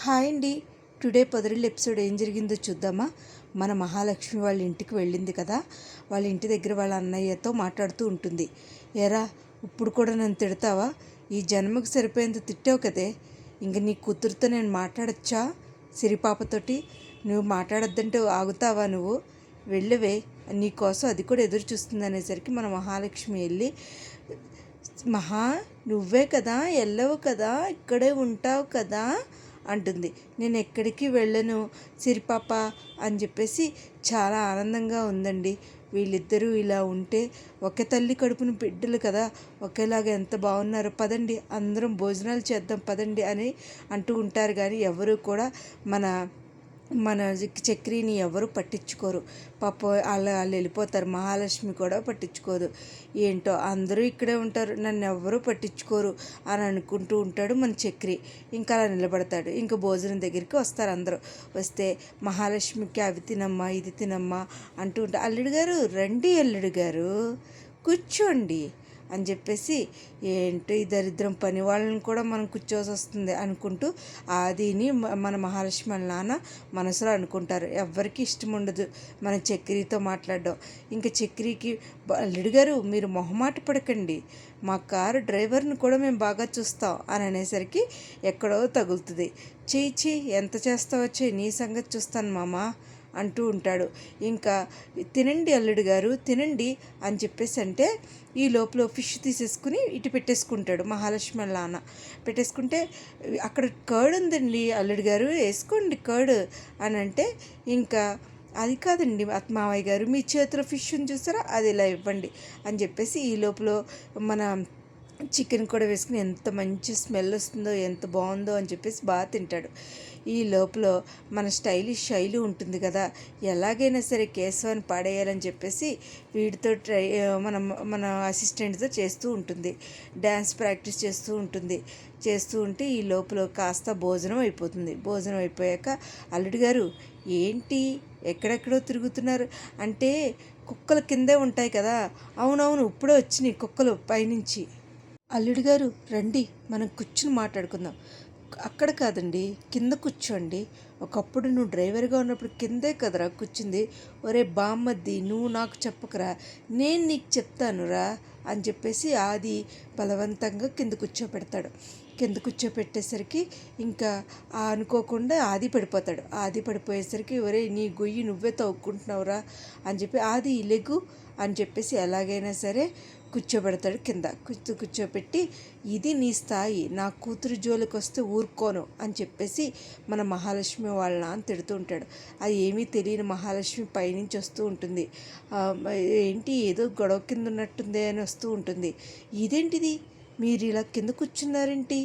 Hi అండి. Today పొదరిల్లు episode ఏం జరిగిందో చూద్దామా. మన మహాలక్ష్మి వాళ్ళ ఇంటికి వెళ్ళింది కదా. వాళ్ళ ఇంటి దగ్గర వాళ్ళ అన్నయ్యతో మాట్లాడుతూ ఉంటుంది. ఎరా, ఇప్పుడు కూడా నన్ను తిడతావా? ఈ జన్మకు సరిపోయేంత తిట్టావు కదే. ఇంక నీ కూతురుతో నేను మాట్లాడచ్చా? సిరిపాపతోటి నువ్వు మాట్లాడొద్దంటే ఆగుతావా? నువ్వు వెళ్ళవే, నీకోసం అది కూడా ఎదురు చూస్తుంది అనేసరికి మన మహాలక్ష్మి వెళ్ళి, మహా నువ్వే కదా, వెళ్ళవు కదా, ఇక్కడే ఉంటావు కదా అంటుంది. నేను ఎక్కడికి వెళ్ళను సిరిపాప అని చెప్పేసి చాలా ఆనందంగా ఉందండి. వీళ్ళిద్దరూ ఇలా ఉంటే ఒకే తల్లి కడుపున బిడ్డలు కదా, ఒకేలాగా ఎంత బాగున్నారో. పదండి అందరం భోజనాలు చేద్దాం పదండి అని అంటూ ఉంటారు. కానీ ఎవరు కూడా మన మన చక్రిని ఎవరు పట్టించుకోరు. పాప వాళ్ళు వెళ్ళిపోతారు. మహాలక్ష్మి కూడా పట్టించుకోదు. ఏంటో అందరూ ఇక్కడే ఉంటారు, నన్ను ఎవ్వరూ పట్టించుకోరు అని అనుకుంటూ ఉంటాడు మన చక్రి. ఇంకా అలా నిలబడతాడు. ఇంకా భోజనం దగ్గరికి వస్తారు అందరూ. వస్తే మహాలక్ష్మికి అవి తినమ్మా ఇది తినమ్మా అంటూ ఉంటారు. అల్లుడు గారు రండి, అల్లుడు గారు కూర్చోండి అని చెప్పేసి, ఏంటో ఈ దరిద్రం పని వాళ్ళని కూడా మనం కూర్చోసి వస్తుంది అనుకుంటూ ఆదిని మన మహాలక్ష్మి వాళ్ళ నాన్న మనసులో అనుకుంటారు. ఎవ్వరికి ఇష్టం ఉండదు మన చక్రితో మాట్లాడడం. ఇంకా చక్రికి, అల్లుడు గారు మీరు మొహమాట పడకండి, మా కారు డ్రైవర్ని కూడా మేము బాగా చూస్తాం అని అనేసరికి ఎక్కడో తగులుతుంది. చేయి ఎంత చేస్తావో చెయ్యి, నీ సంగతి చూస్తాను మామ అంటూ ఉంటాడు. ఇంకా తినండి అల్లుడు గారు తినండి అని చెప్పేసి అంటే, ఈ లోపల ఫిష్ తీసేసుకుని ఇటు పెట్టేసుకుంటాడు మహాలక్ష్మి నాన్న. పెట్టేసుకుంటే అక్కడ కర్డ్ ఉందండి అల్లుడు గారు, వేసుకోండి కర్డ్ అని అంటే, ఇంకా అది కాదండి మావయ్య గారు, మీ చేతిలో ఫిష్ని చూసారా, అది ఇలా ఇవ్వండి అని చెప్పేసి ఈ లోపల మన చికెన్ కూడా వేసుకుని ఎంత మంచి స్మెల్ వస్తుందో, ఎంత బాగుందో అని చెప్పేసి బాగా తింటాడు. ఈ లోపల మన స్టైలిష్ శైలి ఉంటుంది కదా, ఎలాగైనా సరే కేశవాన్ని పాడేయాలని చెప్పేసి వీడితో మన మన అసిస్టెంట్తో చేస్తూ ఉంటుంది. డ్యాన్స్ ప్రాక్టీస్ చేస్తూ ఉంటుంది. చేస్తూ ఉంటే ఈ లోపల కాస్త భోజనం అయిపోతుంది. భోజనం అయిపోయాక, అల్లుడు గారు ఏంటి ఎక్కడెక్కడో తిరుగుతున్నారు అంటే, కుక్కలు కిందే ఉంటాయి కదా. అవునవును, ఇప్పుడే వచ్చినాయి కుక్కలు పైనుంచి. అల్లుడు గారు రండి, మనం కూర్చుని మాట్లాడుకుందాం. అక్కడ కాదండి, కింద కూర్చోండి. ఒకప్పుడు నువ్వు డ్రైవర్గా ఉన్నప్పుడు కిందే కదరా కూర్చుంది. ఒరే బామ్మద్ది, నువ్వు నాకు చెప్పకరా, నేను నీకు చెప్తానురా అని చెప్పేసి ఆది బలవంతంగా కింద కూర్చోపెడతాడు. కింద కూర్చోపెట్టేసరికి ఇంకా అనుకోకుండా ఆది పడిపోతాడు. ఆది పడిపోయేసరికి, ఒరే నీ గొయ్యి నువ్వే తవ్వుకుంటున్నావురా అని చెప్పి, ఆది లెగు అని చెప్పేసి ఎలాగైనా సరే కూర్చోబెడతాడు కింద. కూర్చోపెట్టి, ఇది నీ స్థాయి, నా కూతురు జోలికి వస్తే ఊరుకోను అని చెప్పేసి మన మహాలక్ష్మి వాళ్ళ నాన్న తిడుతూ ఉంటాడు. అది ఏమీ తెలియని మహాలక్ష్మి పైనుంచి వస్తూ ఉంటుంది. ఏంటి ఏదో గొడవ కింద ఉన్నట్టుంది అని వస్తూ ఉంటుంది. ఇదేంటిది, మీరు ఇలా కింద కూర్చున్నారేంటి,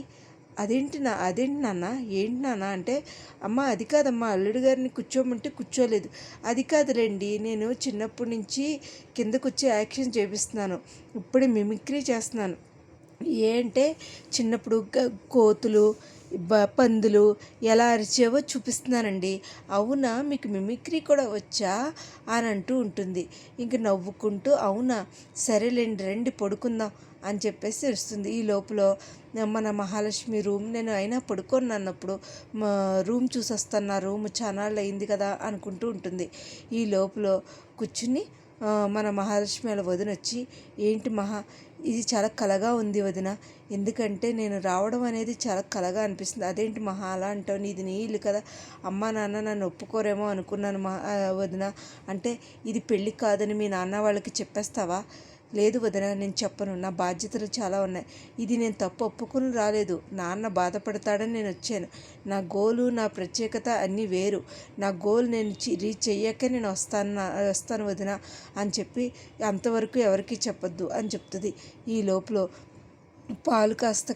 అదేంటి నాన్న, ఏంటి నాన్న అంటే, అమ్మ అది కాదమ్మా, అల్లుడు గారిని కూర్చోమంటే కూర్చోలేదు. అది కాదులేండి, నేను చిన్నప్పటి నుంచి కిందకు వచ్చి యాక్షన్ చేపిస్తున్నాను, ఇప్పుడే మిమిక్రీ చేస్తున్నాను. ఏంటే చిన్నప్పుడు కోతులు పందులు ఎలా అరిచేవో చూపిస్తున్నానండి. అవునా, మీకు మిమిక్రీ కూడా వచ్చా అని అంటూ ఉంటుంది. ఇంక నవ్వుకుంటూ, అవునా సరేలేండి రండి పడుకుందాం అని చెప్పేసి వస్తుంది. ఈ లోపల మన మహాలక్ష్మి రూమ్, నేను అయినా పడుకోను అన్నప్పుడు మా రూమ్ చూసొస్తాను, నా రూమ్ చాలా అయింది కదా అనుకుంటూ ఉంటుంది. ఈ లోపల కూర్చుని మన మహాలక్ష్మి వాళ్ళ వదిన వచ్చి, ఏంటి మహా, ఇది చాలా కలగా ఉంది వదిన, ఎందుకంటే నేను రావడం అనేది చాలా కలగా అనిపిస్తుంది. అదేంటి మహా అలా అంటావు, నీది నీ ఇల్లు కదా, అమ్మ నాన్న నన్ను ఒప్పుకోరేమో అనుకున్నాను వదిన అంటే, ఇది పెళ్ళి కాదని మీ నాన్న వాళ్ళకి చెప్పేస్తావా? లేదు వదిన, నేను చెప్పను, నా బాధ్యతలు చాలా ఉన్నాయి. ఇది నేను తప్పు ఒప్పుకుని రాలేదు, నాన్న బాధపడతాడని నేను వచ్చాను. నా గోలు నా ప్రత్యేకత అన్నీ వేరు. నా గోల్ నేను రీచ్ చెయ్యాకే నేను వస్తాను వదిన అని చెప్పి, అంతవరకు ఎవరికీ చెప్పొద్దు అని చెప్తుంది. ఈ లోపల పాలు కాస్త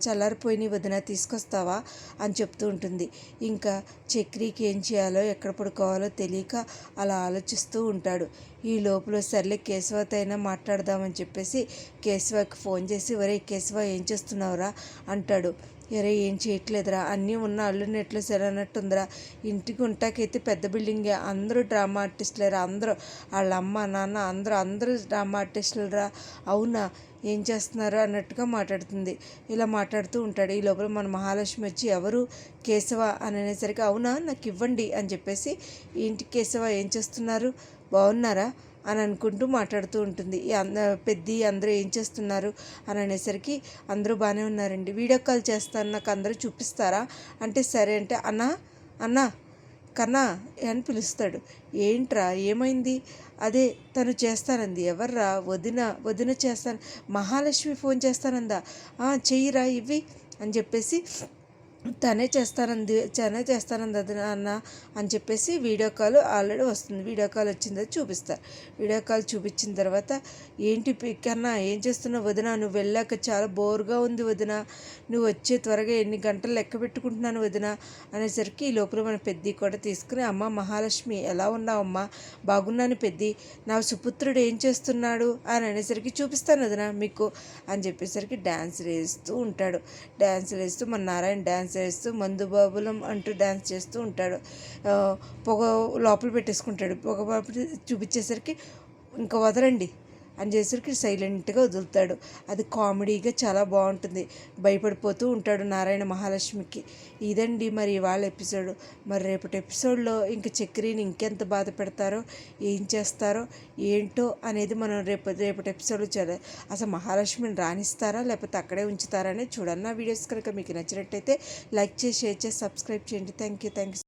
చల్లారిపోయిన వదిన తీసుకొస్తావా అని చెప్తూ ఉంటుంది. ఇంకా చక్రికి ఏం చేయాలో ఎక్కడ పడుకోవాలో తెలియక అలా ఆలోచిస్తూ ఉంటాడు. ఈ లోపల సర్లే కేశవతో అయినా మాట్లాడదామని చెప్పేసి కేశవకి ఫోన్ చేసి, ఒరే కేశవ ఏం చేస్తున్నావురా అంటాడు. ఎరే ఏం చేయట్లేదురా, అన్నీ ఉన్న అల్లుని ఎట్లా సరన్నట్టుందిరా, ఇంటికి ఉంటాకైతే పెద్ద బిల్డింగే, అందరూ డ్రామా ఆర్టిస్టులేరా, అందరూ వాళ్ళ అమ్మ నాన్న అందరూ డ్రామా ఆర్టిస్టులరా, అవునా ఏం చేస్తున్నారు అన్నట్టుగా మాట్లాడుతుంది. ఇలా మాట్లాడుతూ ఉంటాడు. ఈ లోపల మన మహాలక్ష్మి వచ్చి ఎవరు కేశవ అని అనేసరికి అవునా నాకు ఇవ్వండి అని చెప్పేసి, ఇంటి కేశవ ఏం చేస్తున్నారు బాగున్నారా అని అనుకుంటూ మాట్లాడుతూ ఉంటుంది. పెద్ద అందరూ ఏం చేస్తున్నారు అని అనేసరికి అందరూ బాగానే ఉన్నారండి, వీడియో కాల్ చేస్తాను నాకు అందరూ చూపిస్తారా అంటే సరే అంటే అన్నా కన్నా అని పిలుస్తాడు. ఏంట్రా ఏమైంది, అదే తను చేస్తానంది, ఎవర్రా వదిన చేస్తాను, మహాలక్ష్మి ఫోన్ చేస్తానందా, చెయ్యిరా ఇవి అని చెప్పేసి తనే చేస్తానంది అది అన్న అని చెప్పేసి వీడియో కాల్ ఆల్రెడీ వస్తుంది. వీడియో కాల్ వచ్చింది చూపిస్తారు. వీడియో కాల్ చూపించిన తర్వాత ఏంటి కన్నా ఏం చేస్తున్నావు వదిన, నువ్వు వెళ్ళాక చాలా బోర్గా ఉంది వదిన, నువ్వు వచ్చే త్వరగా ఎన్ని గంటలు లెక్క పెట్టుకుంటున్నాను వదిన అనేసరికి ఈ లోపల మన పెద్ద కూడా తీసుకుని అమ్మ మహాలక్ష్మి ఎలా ఉన్నావమ్మా, బాగున్నాను పెద్ది, నా సుపుత్రుడు ఏం చేస్తున్నాడు అని అనేసరికి చూపిస్తాను వదిన మీకు అని చెప్పేసరికి డ్యాన్స్ వేస్తూ ఉంటాడు. డ్యాన్స్ వేస్తూ మన నారాయణ డ్యాన్స్ వేస్తూ మందు బాబులం అంటూ డ్యాన్స్ చేస్తూ ఉంటాడు. పొగ లోపల పెట్టేసుకుంటాడు. పొగ చూపించేసరికి ఇంకా వదలండి అని చేసరికి సైలెంట్గా వదులుతాడు. అది కామెడీగా చాలా బాగుంటుంది. భయపడిపోతూ ఉంటాడు నారాయణ మహాలక్ష్మికి. ఇదండి మరి ఇవాళ ఎపిసోడ్. మరి రేపటి ఎపిసోడ్లో ఇంక చక్రిని ఇంకెంత బాధ పెడతారో, ఏం చేస్తారో ఏంటో అనేది మనం రేపటి ఎపిసోడ్లో చూడాలి. అసలు మహాలక్ష్మిని రాణిస్తారా లేకపోతే అక్కడే ఉంచుతారా అనేది చూడండి. నా వీడియోస్ కనుక మీకు నచ్చినట్టయితే లైక్ చేసి షేర్ చేసి సబ్స్క్రైబ్ చేయండి. Thank you.